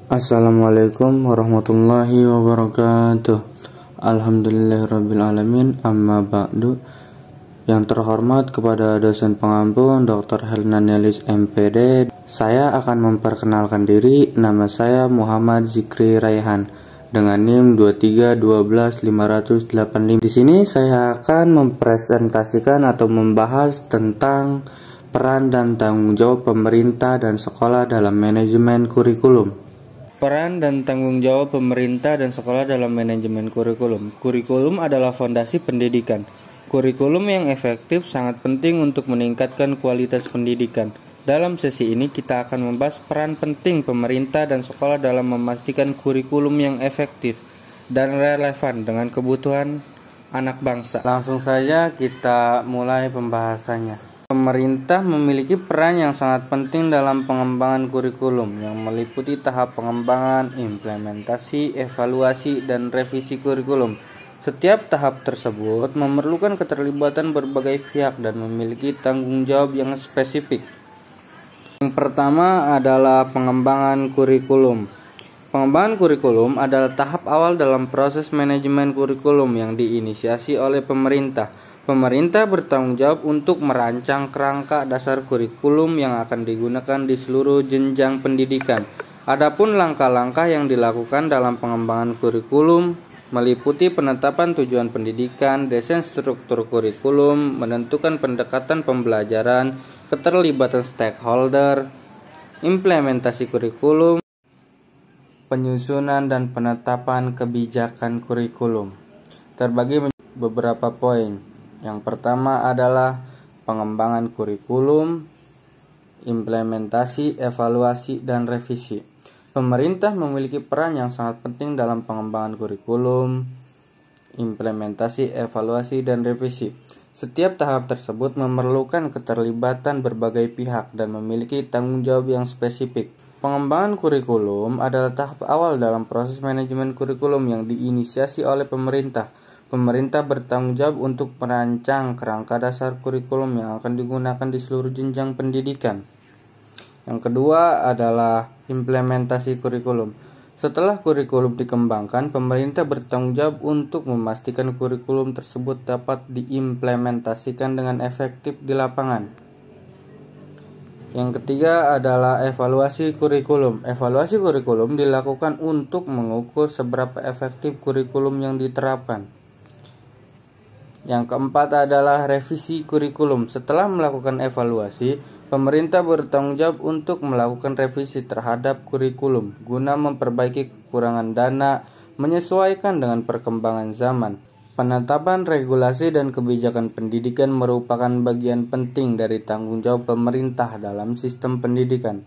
Assalamualaikum warahmatullahi wabarakatuh. Alhamdulillahirrabbilalamin. Amma ba'du. Yang terhormat kepada dosen pengampu Dr. Helena Nelis MPD, saya akan memperkenalkan diri. Nama saya Muhammad Zikri Raihan dengan NIM 2312585. Di sini saya akan mempresentasikan atau membahas tentang peran dan tanggung jawab pemerintah dan sekolah dalam manajemen kurikulum. Peran dan tanggung jawab pemerintah dan sekolah dalam manajemen kurikulum. Kurikulum adalah fondasi pendidikan. Kurikulum yang efektif sangat penting untuk meningkatkan kualitas pendidikan. Dalam sesi ini kita akan membahas peran penting pemerintah dan sekolah dalam memastikan kurikulum yang efektif dan relevan dengan kebutuhan anak bangsa. Langsung saja kita mulai pembahasannya. Pemerintah memiliki peran yang sangat penting dalam pengembangan kurikulum yang meliputi tahap pengembangan, implementasi, evaluasi, dan revisi kurikulum. Setiap tahap tersebut memerlukan keterlibatan berbagai pihak dan memiliki tanggung jawab yang spesifik. Yang pertama adalah pengembangan kurikulum. Pengembangan kurikulum adalah tahap awal dalam proses manajemen kurikulum yang diinisiasi oleh pemerintah. Pemerintah bertanggung jawab untuk merancang kerangka dasar kurikulum yang akan digunakan di seluruh jenjang pendidikan. Adapun langkah-langkah yang dilakukan dalam pengembangan kurikulum meliputi penetapan tujuan pendidikan, desain struktur kurikulum, menentukan pendekatan pembelajaran, keterlibatan stakeholder, implementasi kurikulum, penyusunan dan penetapan kebijakan kurikulum. Terbagi menjadi beberapa poin. Yang pertama adalah pengembangan kurikulum, implementasi, evaluasi, dan revisi. Pemerintah memiliki peran yang sangat penting dalam pengembangan kurikulum, implementasi, evaluasi, dan revisi. Setiap tahap tersebut memerlukan keterlibatan berbagai pihak dan memiliki tanggung jawab yang spesifik. Pengembangan kurikulum adalah tahap awal dalam proses manajemen kurikulum yang diinisiasi oleh pemerintah. Pemerintah bertanggung jawab untuk merancang kerangka dasar kurikulum yang akan digunakan di seluruh jenjang pendidikan. Yang kedua adalah implementasi kurikulum. Setelah kurikulum dikembangkan, pemerintah bertanggung jawab untuk memastikan kurikulum tersebut dapat diimplementasikan dengan efektif di lapangan. Yang ketiga adalah evaluasi kurikulum. Evaluasi kurikulum dilakukan untuk mengukur seberapa efektif kurikulum yang diterapkan. Yang keempat adalah revisi kurikulum. Setelah melakukan evaluasi, pemerintah bertanggung jawab untuk melakukan revisi terhadap kurikulum guna memperbaiki kekurangan dana, menyesuaikan dengan perkembangan zaman. Penetapan regulasi dan kebijakan pendidikan merupakan bagian penting dari tanggung jawab pemerintah dalam sistem pendidikan.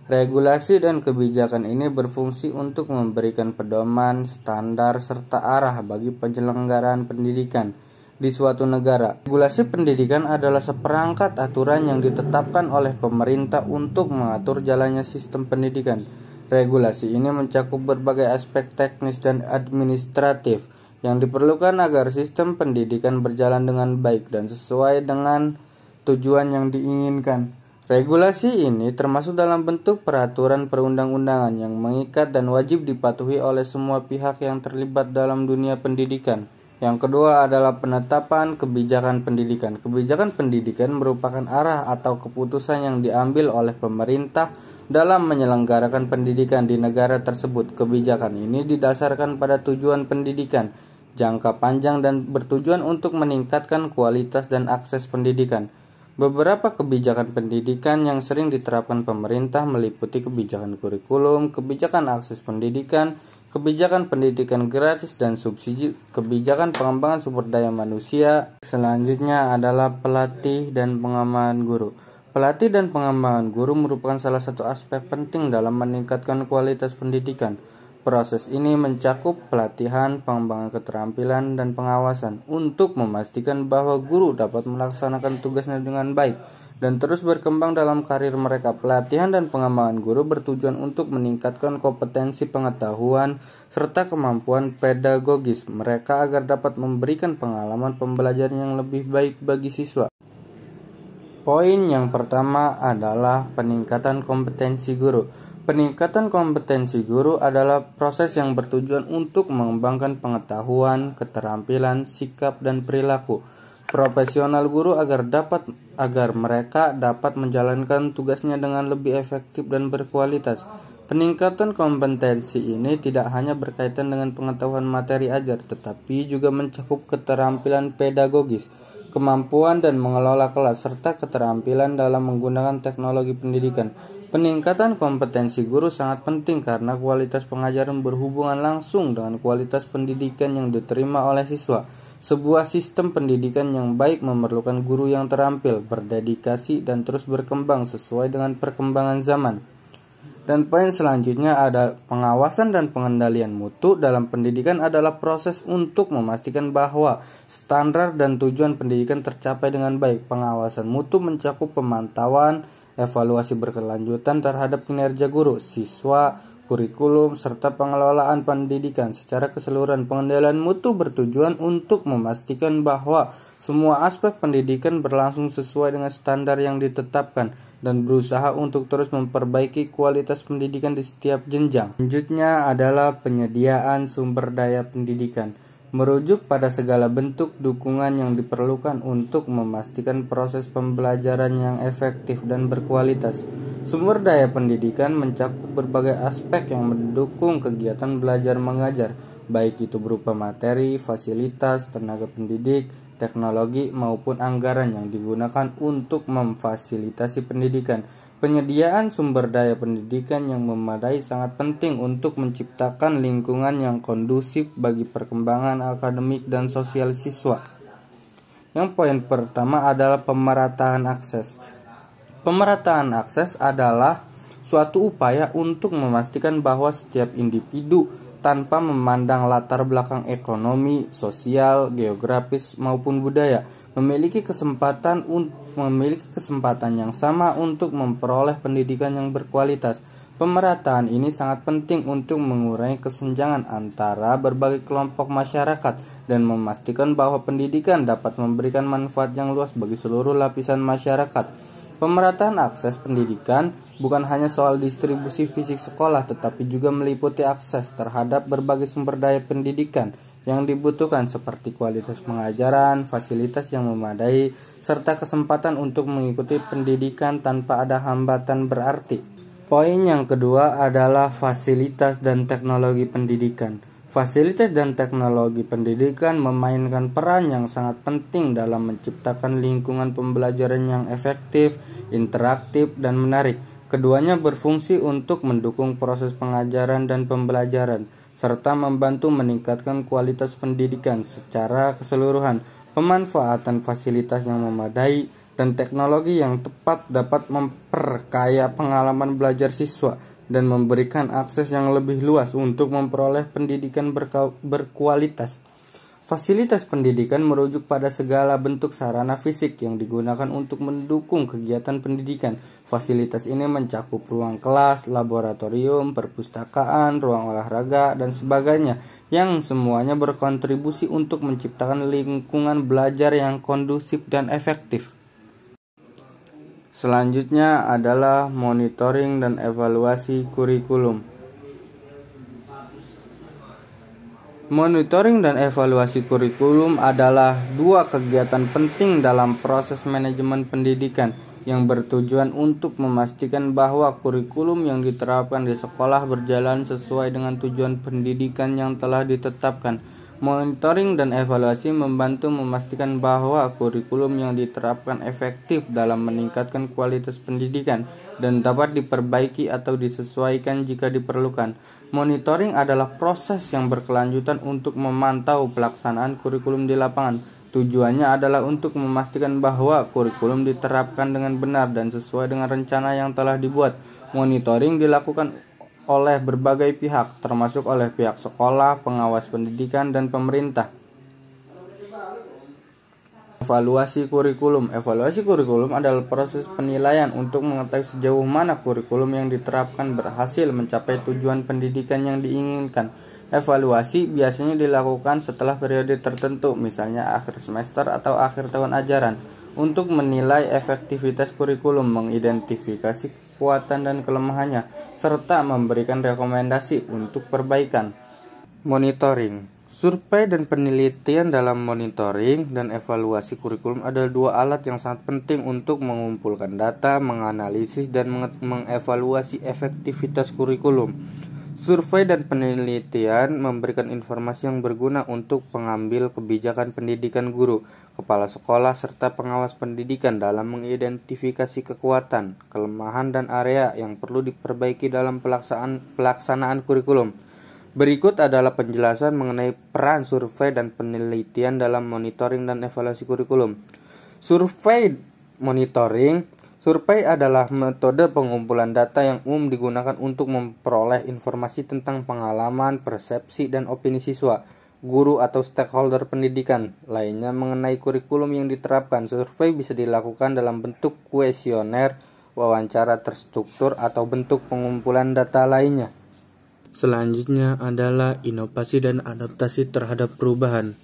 Regulasi dan kebijakan ini berfungsi untuk memberikan pedoman, standar, serta arah bagi penyelenggaraan pendidikan di suatu negara. Regulasi pendidikan adalah seperangkat aturan yang ditetapkan oleh pemerintah untuk mengatur jalannya sistem pendidikan. Regulasi ini mencakup berbagai aspek teknis dan administratif yang diperlukan agar sistem pendidikan berjalan dengan baik dan sesuai dengan tujuan yang diinginkan. Regulasi ini termasuk dalam bentuk peraturan perundang-undangan yang mengikat dan wajib dipatuhi oleh semua pihak yang terlibat dalam dunia pendidikan. Yang kedua adalah penetapan kebijakan pendidikan. Kebijakan pendidikan merupakan arah atau keputusan yang diambil oleh pemerintah dalam menyelenggarakan pendidikan di negara tersebut. Kebijakan ini didasarkan pada tujuan pendidikan jangka panjang dan bertujuan untuk meningkatkan kualitas dan akses pendidikan. Beberapa kebijakan pendidikan yang sering diterapkan pemerintah meliputi kebijakan kurikulum, kebijakan akses pendidikan, kebijakan pendidikan gratis dan subsidi, kebijakan pengembangan sumber daya manusia. Selanjutnya adalah pelatih dan pengembangan guru. Pelatih dan pengembangan guru merupakan salah satu aspek penting dalam meningkatkan kualitas pendidikan. Proses ini mencakup pelatihan, pengembangan keterampilan, dan pengawasan untuk memastikan bahwa guru dapat melaksanakan tugasnya dengan baik dan terus berkembang dalam karir mereka. Pelatihan dan pengembangan guru bertujuan untuk meningkatkan kompetensi pengetahuan serta kemampuan pedagogis mereka agar dapat memberikan pengalaman pembelajaran yang lebih baik bagi siswa. Poin yang pertama adalah peningkatan kompetensi guru. Peningkatan kompetensi guru adalah proses yang bertujuan untuk mengembangkan pengetahuan, keterampilan, sikap, dan perilaku profesional guru agar mereka dapat menjalankan tugasnya dengan lebih efektif dan berkualitas. Peningkatan kompetensi ini tidak hanya berkaitan dengan pengetahuan materi ajar, tetapi juga mencakup keterampilan pedagogis, kemampuan dan mengelola kelas, serta keterampilan dalam menggunakan teknologi pendidikan. Peningkatan kompetensi guru sangat penting karena kualitas pengajaran berhubungan langsung dengan kualitas pendidikan yang diterima oleh siswa. Sebuah sistem pendidikan yang baik memerlukan guru yang terampil, berdedikasi, dan terus berkembang sesuai dengan perkembangan zaman. Dan poin selanjutnya ada pengawasan dan pengendalian mutu dalam pendidikan adalah proses untuk memastikan bahwa standar dan tujuan pendidikan tercapai dengan baik. Pengawasan mutu mencakup pemantauan, evaluasi berkelanjutan terhadap kinerja guru, siswa, kurikulum, serta pengelolaan pendidikan secara keseluruhan. Pengendalian mutu bertujuan untuk memastikan bahwa semua aspek pendidikan berlangsung sesuai dengan standar yang ditetapkan dan berusaha untuk terus memperbaiki kualitas pendidikan di setiap jenjang. Selanjutnya adalah penyediaan sumber daya pendidikan. Merujuk pada segala bentuk dukungan yang diperlukan untuk memastikan proses pembelajaran yang efektif dan berkualitas. Sumber daya pendidikan mencakup berbagai aspek yang mendukung kegiatan belajar mengajar, baik itu berupa materi, fasilitas, tenaga pendidik, teknologi, maupun anggaran yang digunakan untuk memfasilitasi pendidikan. Penyediaan sumber daya pendidikan yang memadai sangat penting untuk menciptakan lingkungan yang kondusif bagi perkembangan akademik dan sosial siswa. Yang poin pertama adalah pemerataan akses. Pemerataan akses adalah suatu upaya untuk memastikan bahwa setiap individu tanpa memandang latar belakang ekonomi, sosial, geografis maupun budaya memiliki kesempatan yang sama untuk memperoleh pendidikan yang berkualitas. Pemerataan ini sangat penting untuk mengurangi kesenjangan antara berbagai kelompok masyarakat dan memastikan bahwa pendidikan dapat memberikan manfaat yang luas bagi seluruh lapisan masyarakat. Pemerataan akses pendidikan bukan hanya soal distribusi fisik sekolah, tetapi juga meliputi akses terhadap berbagai sumber daya pendidikan yang dibutuhkan seperti kualitas pengajaran, fasilitas yang memadai, serta kesempatan untuk mengikuti pendidikan tanpa ada hambatan berarti. Poin yang kedua adalah fasilitas dan teknologi pendidikan. Fasilitas dan teknologi pendidikan memainkan peran yang sangat penting dalam menciptakan lingkungan pembelajaran yang efektif, interaktif, dan menarik. Keduanya berfungsi untuk mendukung proses pengajaran dan pembelajaran, serta membantu meningkatkan kualitas pendidikan secara keseluruhan. Pemanfaatan fasilitas yang memadai dan teknologi yang tepat dapat memperkaya pengalaman belajar siswa dan memberikan akses yang lebih luas untuk memperoleh pendidikan berkualitas. Fasilitas pendidikan merujuk pada segala bentuk sarana fisik yang digunakan untuk mendukung kegiatan pendidikan. Fasilitas ini mencakup ruang kelas, laboratorium, perpustakaan, ruang olahraga, dan sebagainya, yang semuanya berkontribusi untuk menciptakan lingkungan belajar yang kondusif dan efektif. Selanjutnya adalah monitoring dan evaluasi kurikulum. Monitoring dan evaluasi kurikulum adalah dua kegiatan penting dalam proses manajemen pendidikan yang bertujuan untuk memastikan bahwa kurikulum yang diterapkan di sekolah berjalan sesuai dengan tujuan pendidikan yang telah ditetapkan. Monitoring dan evaluasi membantu memastikan bahwa kurikulum yang diterapkan efektif dalam meningkatkan kualitas pendidikan dan dapat diperbaiki atau disesuaikan jika diperlukan. Monitoring adalah proses yang berkelanjutan untuk memantau pelaksanaan kurikulum di lapangan. Tujuannya adalah untuk memastikan bahwa kurikulum diterapkan dengan benar dan sesuai dengan rencana yang telah dibuat. Monitoring dilakukan oleh berbagai pihak, termasuk oleh pihak sekolah, pengawas pendidikan, dan pemerintah. Evaluasi kurikulum. Evaluasi kurikulum adalah proses penilaian untuk mengetahui sejauh mana kurikulum yang diterapkan berhasil mencapai tujuan pendidikan yang diinginkan. Evaluasi biasanya dilakukan setelah periode tertentu, misalnya akhir semester atau akhir tahun ajaran, untuk menilai efektivitas kurikulum, mengidentifikasi kekuatan dan kelemahannya, serta memberikan rekomendasi untuk perbaikan. Monitoring. Survei dan penelitian dalam monitoring dan evaluasi kurikulum adalah dua alat yang sangat penting untuk mengumpulkan data, menganalisis, dan mengevaluasi efektivitas kurikulum. Survei dan penelitian memberikan informasi yang berguna untuk pengambil kebijakan pendidikan guru, kepala sekolah, serta pengawas pendidikan dalam mengidentifikasi kekuatan, kelemahan, dan area yang perlu diperbaiki dalam pelaksanaan kurikulum. Berikut adalah penjelasan mengenai peran survei dan penelitian dalam monitoring dan evaluasi kurikulum. Survei monitoring. Survei adalah metode pengumpulan data yang umum digunakan untuk memperoleh informasi tentang pengalaman, persepsi, dan opini siswa, guru, atau stakeholder pendidikan lainnya mengenai kurikulum yang diterapkan. Survei bisa dilakukan dalam bentuk kuesioner, wawancara terstruktur, atau bentuk pengumpulan data lainnya. Selanjutnya adalah inovasi dan adaptasi terhadap perubahan.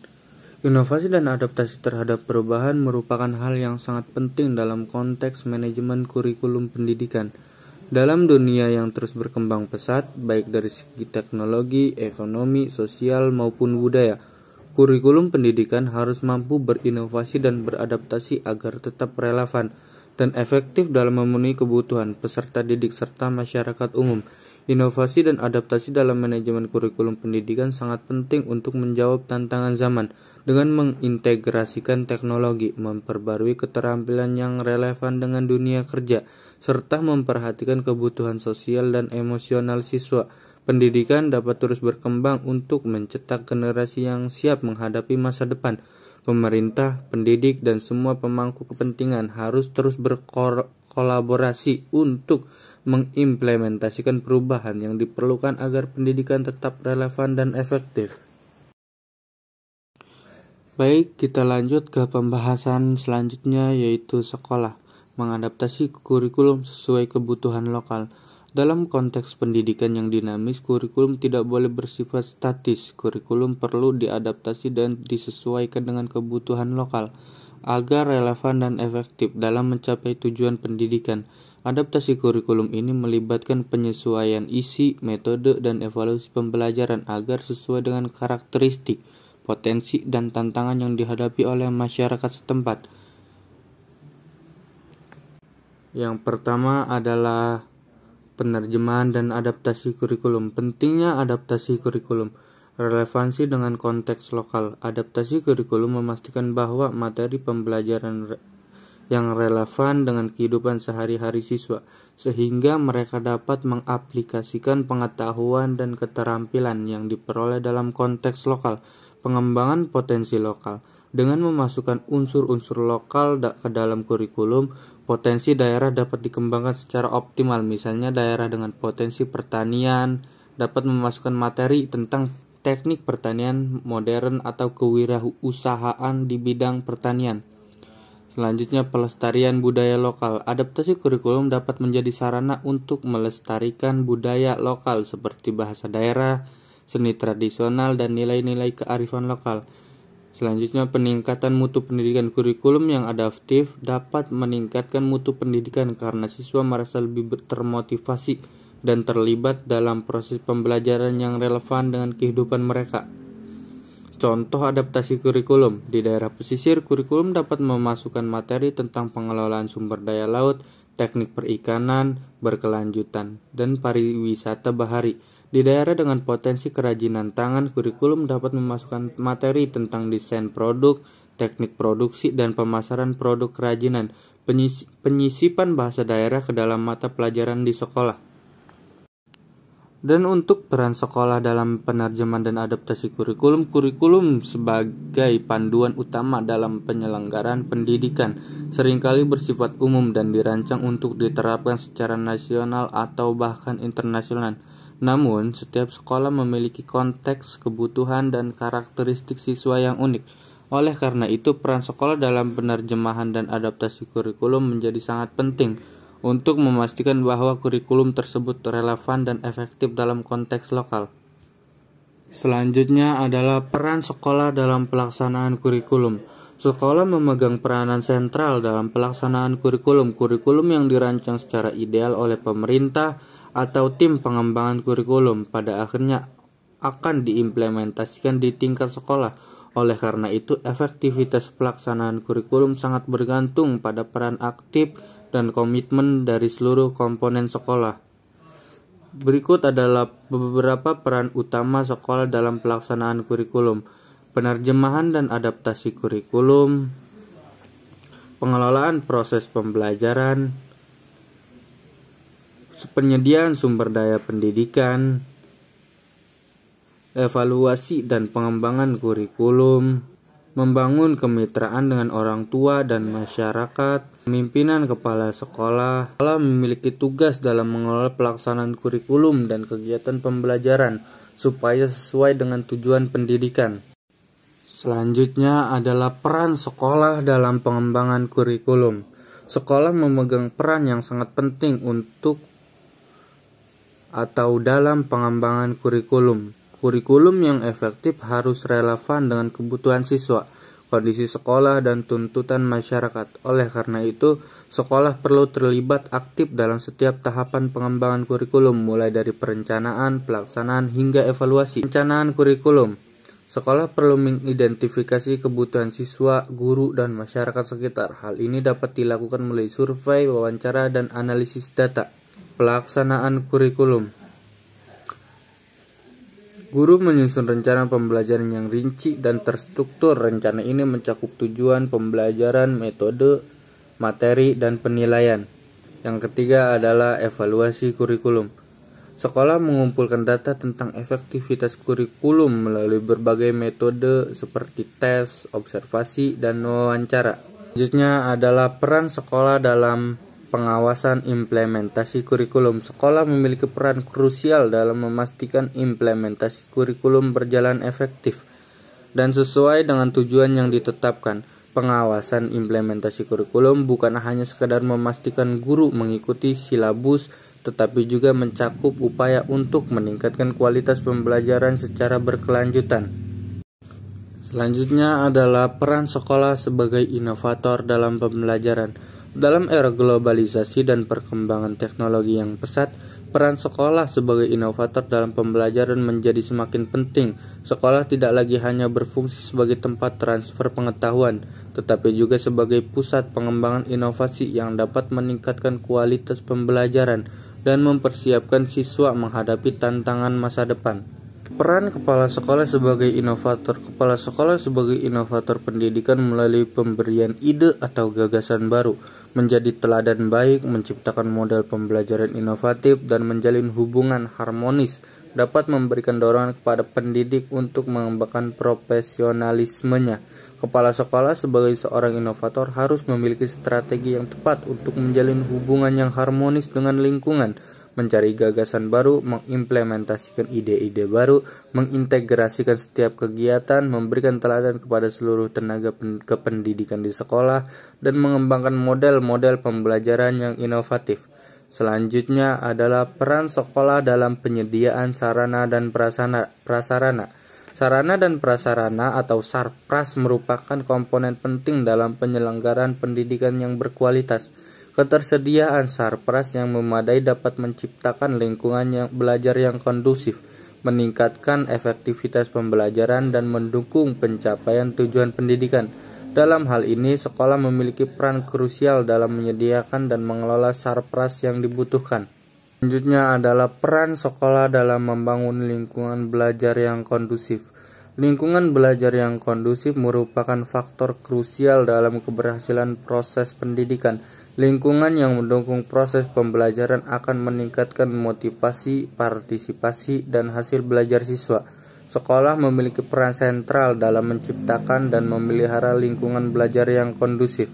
Inovasi dan adaptasi terhadap perubahan merupakan hal yang sangat penting dalam konteks manajemen kurikulum pendidikan. Dalam dunia yang terus berkembang pesat, baik dari segi teknologi, ekonomi, sosial, maupun budaya, kurikulum pendidikan harus mampu berinovasi dan beradaptasi agar tetap relevan dan efektif dalam memenuhi kebutuhan peserta didik serta masyarakat umum. Inovasi dan adaptasi dalam manajemen kurikulum pendidikan sangat penting untuk menjawab tantangan zaman dengan mengintegrasikan teknologi, memperbarui keterampilan yang relevan dengan dunia kerja, serta memperhatikan kebutuhan sosial dan emosional siswa. Pendidikan dapat terus berkembang untuk mencetak generasi yang siap menghadapi masa depan. Pemerintah, pendidik, dan semua pemangku kepentingan harus terus berkolaborasi untuk mengimplementasikan perubahan yang diperlukan agar pendidikan tetap relevan dan efektif. Baik, kita lanjut ke pembahasan selanjutnya, yaitu sekolah mengadaptasi kurikulum sesuai kebutuhan lokal. Dalam konteks pendidikan yang dinamis, kurikulum tidak boleh bersifat statis. Kurikulum perlu diadaptasi dan disesuaikan dengan kebutuhan lokal agar relevan dan efektif dalam mencapai tujuan pendidikan. Adaptasi kurikulum ini melibatkan penyesuaian isi, metode, dan evaluasi pembelajaran agar sesuai dengan karakteristik, potensi, dan tantangan yang dihadapi oleh masyarakat setempat. Yang pertama adalah penerjemahan dan adaptasi kurikulum. Pentingnya adaptasi kurikulum. Relevansi dengan konteks lokal. Adaptasi kurikulum memastikan bahwa materi pembelajaran yang relevan dengan kehidupan sehari-hari siswa, sehingga mereka dapat mengaplikasikan pengetahuan dan keterampilan yang diperoleh dalam konteks lokal. Pengembangan potensi lokal. Dengan memasukkan unsur-unsur lokal ke dalam kurikulum, potensi daerah dapat dikembangkan secara optimal. Misalnya daerah dengan potensi pertanian dapat memasukkan materi tentang teknik pertanian modern atau kewirausahaan di bidang pertanian. Selanjutnya, pelestarian budaya lokal. Adaptasi kurikulum dapat menjadi sarana untuk melestarikan budaya lokal seperti bahasa daerah, seni tradisional, dan nilai-nilai kearifan lokal. Selanjutnya, peningkatan mutu pendidikan. Kurikulum yang adaptif dapat meningkatkan mutu pendidikan karena siswa merasa lebih termotivasi dan terlibat dalam proses pembelajaran yang relevan dengan kehidupan mereka. Contoh adaptasi kurikulum. Di daerah pesisir, kurikulum dapat memasukkan materi tentang pengelolaan sumber daya laut, teknik perikanan, berkelanjutan, dan pariwisata bahari. Di daerah dengan potensi kerajinan tangan, kurikulum dapat memasukkan materi tentang desain produk, teknik produksi, dan pemasaran produk kerajinan, penyisipan bahasa daerah ke dalam mata pelajaran di sekolah. Dan untuk peran sekolah dalam penerjemahan dan adaptasi kurikulum sebagai panduan utama dalam penyelenggaraan pendidikan seringkali bersifat umum dan dirancang untuk diterapkan secara nasional atau bahkan internasional. Namun, setiap sekolah memiliki konteks, kebutuhan, dan karakteristik siswa yang unik. Oleh karena itu, peran sekolah dalam penerjemahan dan adaptasi kurikulum menjadi sangat penting untuk memastikan bahwa kurikulum tersebut relevan dan efektif dalam konteks lokal. Selanjutnya adalah peran sekolah dalam pelaksanaan kurikulum. Sekolah memegang peranan sentral dalam pelaksanaan kurikulum. Kurikulum yang dirancang secara ideal oleh pemerintah atau tim pengembangan kurikulum pada akhirnya akan diimplementasikan di tingkat sekolah. Oleh karena itu, efektivitas pelaksanaan kurikulum sangat bergantung pada peran aktif dan komitmen dari seluruh komponen sekolah. Berikut adalah beberapa peran utama sekolah dalam pelaksanaan kurikulum: penerjemahan dan adaptasi kurikulum, pengelolaan proses pembelajaran, penyediaan sumber daya pendidikan, evaluasi dan pengembangan kurikulum, membangun kemitraan dengan orang tua dan masyarakat, pemimpinan kepala sekolah. Sekolah memiliki tugas dalam mengelola pelaksanaan kurikulum dan kegiatan pembelajaran supaya sesuai dengan tujuan pendidikan. Selanjutnya adalah peran sekolah dalam pengembangan kurikulum. Sekolah memegang peran yang sangat penting untuk atau dalam pengembangan kurikulum. Kurikulum yang efektif harus relevan dengan kebutuhan siswa, kondisi sekolah, dan tuntutan masyarakat. Oleh karena itu, sekolah perlu terlibat aktif dalam setiap tahapan pengembangan kurikulum, mulai dari perencanaan, pelaksanaan, hingga evaluasi. Perencanaan kurikulum. Sekolah perlu mengidentifikasi kebutuhan siswa, guru, dan masyarakat sekitar. Hal ini dapat dilakukan melalui survei, wawancara, dan analisis data. Pelaksanaan kurikulum. Guru menyusun rencana pembelajaran yang rinci dan terstruktur. Rencana ini mencakup tujuan pembelajaran, metode, materi, dan penilaian. Yang ketiga adalah evaluasi kurikulum. Sekolah mengumpulkan data tentang efektivitas kurikulum melalui berbagai metode seperti tes, observasi, dan wawancara. Selanjutnya adalah peran sekolah dalam pengawasan implementasi kurikulum. Sekolah memiliki peran krusial dalam memastikan implementasi kurikulum berjalan efektif dan sesuai dengan tujuan yang ditetapkan. Pengawasan implementasi kurikulum bukan hanya sekedar memastikan guru mengikuti silabus, tetapi juga mencakup upaya untuk meningkatkan kualitas pembelajaran secara berkelanjutan. Selanjutnya adalah peran sekolah sebagai inovator dalam pembelajaran. Dalam era globalisasi dan perkembangan teknologi yang pesat, peran sekolah sebagai inovator dalam pembelajaran menjadi semakin penting. Sekolah tidak lagi hanya berfungsi sebagai tempat transfer pengetahuan, tetapi juga sebagai pusat pengembangan inovasi yang dapat meningkatkan kualitas pembelajaran dan mempersiapkan siswa menghadapi tantangan masa depan. Peran kepala sekolah sebagai inovator. Kepala sekolah sebagai inovator pendidikan melalui pemberian ide atau gagasan baru, menjadi teladan baik, menciptakan model pembelajaran inovatif, dan menjalin hubungan harmonis, dapat memberikan dorongan kepada pendidik untuk mengembangkan profesionalismenya. Kepala sekolah sebagai seorang inovator harus memiliki strategi yang tepat untuk menjalin hubungan yang harmonis dengan lingkungan, mencari gagasan baru, mengimplementasikan ide-ide baru, mengintegrasikan setiap kegiatan, memberikan teladan kepada seluruh tenaga kependidikan di sekolah, dan mengembangkan model-model pembelajaran yang inovatif. Selanjutnya adalah peran sekolah dalam penyediaan sarana dan prasarana. Sarana dan prasarana atau sarpras merupakan komponen penting dalam penyelenggaraan pendidikan yang berkualitas. Ketersediaan sarpras yang memadai dapat menciptakan lingkungan yang belajar yang kondusif, meningkatkan efektivitas pembelajaran, dan mendukung pencapaian tujuan pendidikan. Dalam hal ini, sekolah memiliki peran krusial dalam menyediakan dan mengelola sarpras yang dibutuhkan. Selanjutnya adalah peran sekolah dalam membangun lingkungan belajar yang kondusif. Lingkungan belajar yang kondusif merupakan faktor krusial dalam keberhasilan proses pendidikan. Lingkungan yang mendukung proses pembelajaran akan meningkatkan motivasi, partisipasi, dan hasil belajar siswa. Sekolah memiliki peran sentral dalam menciptakan dan memelihara lingkungan belajar yang kondusif.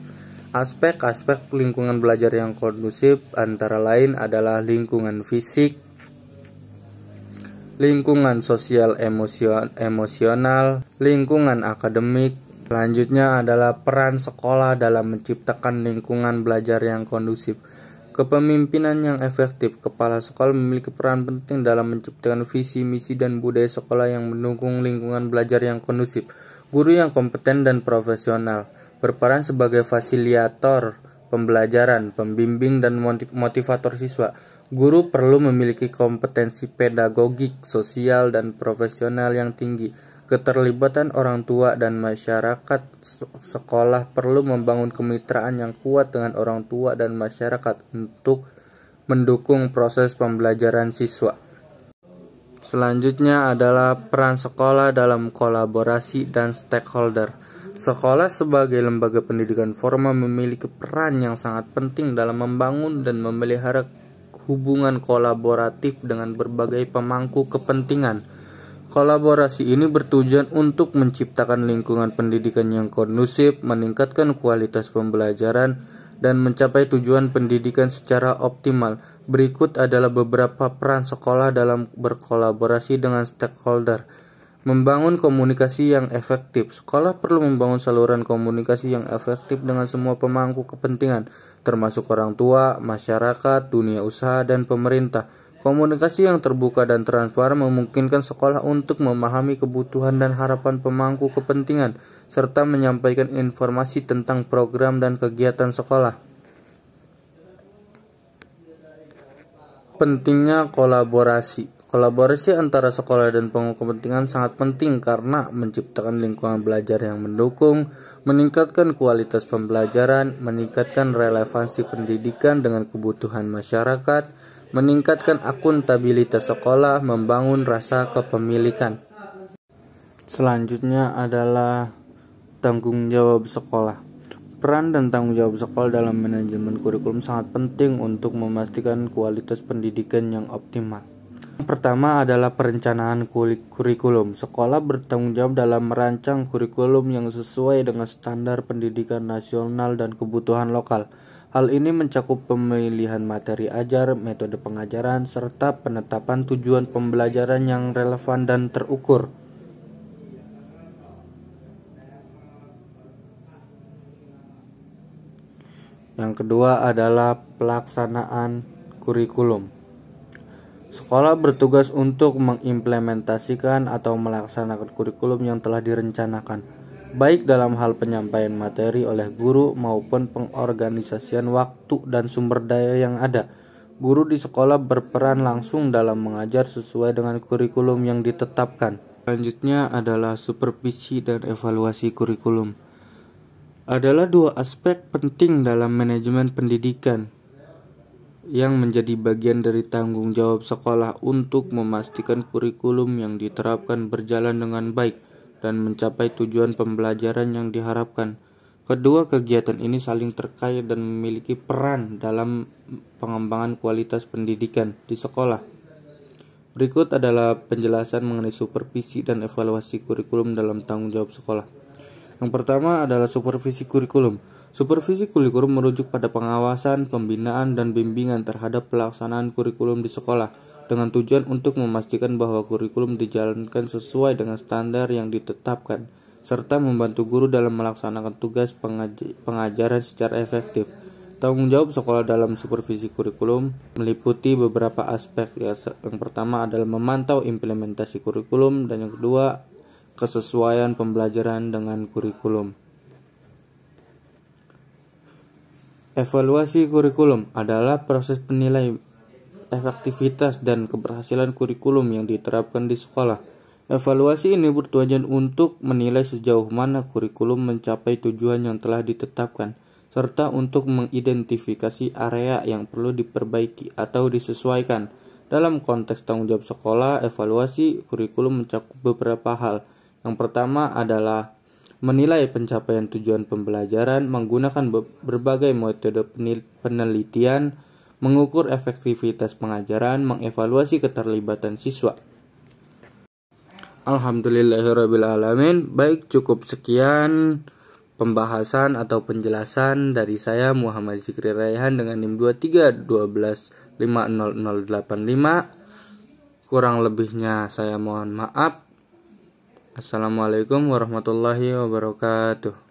Aspek-aspek lingkungan belajar yang kondusif antara lain adalah lingkungan fisik, lingkungan sosial emosional, lingkungan akademik. Selanjutnya adalah peran sekolah dalam menciptakan lingkungan belajar yang kondusif. Kepemimpinan yang efektif. Kepala sekolah memiliki peran penting dalam menciptakan visi, misi, dan budaya sekolah yang mendukung lingkungan belajar yang kondusif. Guru yang kompeten dan profesional berperan sebagai fasilitator pembelajaran, pembimbing, dan motivator siswa. Guru perlu memiliki kompetensi pedagogik, sosial, dan profesional yang tinggi. Keterlibatan orang tua dan masyarakat sekolah perlu membangun kemitraan yang kuat dengan orang tua dan masyarakat untuk mendukung proses pembelajaran siswa. Selanjutnya adalah peran sekolah dalam kolaborasi dan stakeholder. Sekolah sebagai lembaga pendidikan formal memiliki peran yang sangat penting dalam membangun dan memelihara hubungan kolaboratif dengan berbagai pemangku kepentingan. Kolaborasi ini bertujuan untuk menciptakan lingkungan pendidikan yang kondusif, meningkatkan kualitas pembelajaran, dan mencapai tujuan pendidikan secara optimal. Berikut adalah beberapa peran sekolah dalam berkolaborasi dengan stakeholder. Membangun komunikasi yang efektif. Sekolah perlu membangun saluran komunikasi yang efektif dengan semua pemangku kepentingan, termasuk orang tua, masyarakat, dunia usaha, dan pemerintah. Komunikasi yang terbuka dan transparan memungkinkan sekolah untuk memahami kebutuhan dan harapan pemangku kepentingan, serta menyampaikan informasi tentang program dan kegiatan sekolah. Pentingnya kolaborasi. Kolaborasi antara sekolah dan pemangku kepentingan sangat penting karena menciptakan lingkungan belajar yang mendukung, meningkatkan kualitas pembelajaran, meningkatkan relevansi pendidikan dengan kebutuhan masyarakat, meningkatkan akuntabilitas sekolah, membangun rasa kepemilikan. Selanjutnya adalah tanggung jawab sekolah. Peran dan tanggung jawab sekolah dalam manajemen kurikulum sangat penting untuk memastikan kualitas pendidikan yang optimal. Yang pertama adalah perencanaan kurikulum. Sekolah bertanggung jawab dalam merancang kurikulum yang sesuai dengan standar pendidikan nasional dan kebutuhan lokal. Hal ini mencakup pemilihan materi ajar, metode pengajaran, serta penetapan tujuan pembelajaran yang relevan dan terukur. Yang kedua adalah pelaksanaan kurikulum. Sekolah bertugas untuk mengimplementasikan atau melaksanakan kurikulum yang telah direncanakan, baik dalam hal penyampaian materi oleh guru maupun pengorganisasian waktu dan sumber daya yang ada. Guru di sekolah berperan langsung dalam mengajar sesuai dengan kurikulum yang ditetapkan. Selanjutnya adalah supervisi dan evaluasi kurikulum. Adalah dua aspek penting dalam manajemen pendidikan yang menjadi bagian dari tanggung jawab sekolah untuk memastikan kurikulum yang diterapkan berjalan dengan baik dan mencapai tujuan pembelajaran yang diharapkan. Kedua kegiatan ini saling terkait dan memiliki peran dalam pengembangan kualitas pendidikan di sekolah. Berikut adalah penjelasan mengenai supervisi dan evaluasi kurikulum dalam tanggung jawab sekolah. Yang pertama adalah supervisi kurikulum. Supervisi kurikulum merujuk pada pengawasan, pembinaan, dan bimbingan terhadap pelaksanaan kurikulum di sekolah dengan tujuan untuk memastikan bahwa kurikulum dijalankan sesuai dengan standar yang ditetapkan, serta membantu guru dalam melaksanakan tugas pengajaran secara efektif. Tanggung jawab sekolah dalam supervisi kurikulum meliputi beberapa aspek. Yang pertama adalah memantau implementasi kurikulum, dan yang kedua kesesuaian pembelajaran dengan kurikulum. Evaluasi kurikulum adalah proses penilaian efektivitas dan keberhasilan kurikulum yang diterapkan di sekolah. Evaluasi ini bertujuan untuk menilai sejauh mana kurikulum mencapai tujuan yang telah ditetapkan, serta untuk mengidentifikasi area yang perlu diperbaiki atau disesuaikan. Dalam konteks tanggung jawab sekolah, evaluasi kurikulum mencakup beberapa hal. Yang pertama adalah menilai pencapaian tujuan pembelajaran menggunakan berbagai metode penelitian, mengukur efektivitas pengajaran, mengevaluasi keterlibatan siswa. Alhamdulillahirrabbilalamin. Baik, cukup sekian pembahasan atau penjelasan dari saya Muhammad Zikri Raihan dengan NIM 2312500085. Kurang lebihnya saya mohon maaf. Assalamualaikum warahmatullahi wabarakatuh.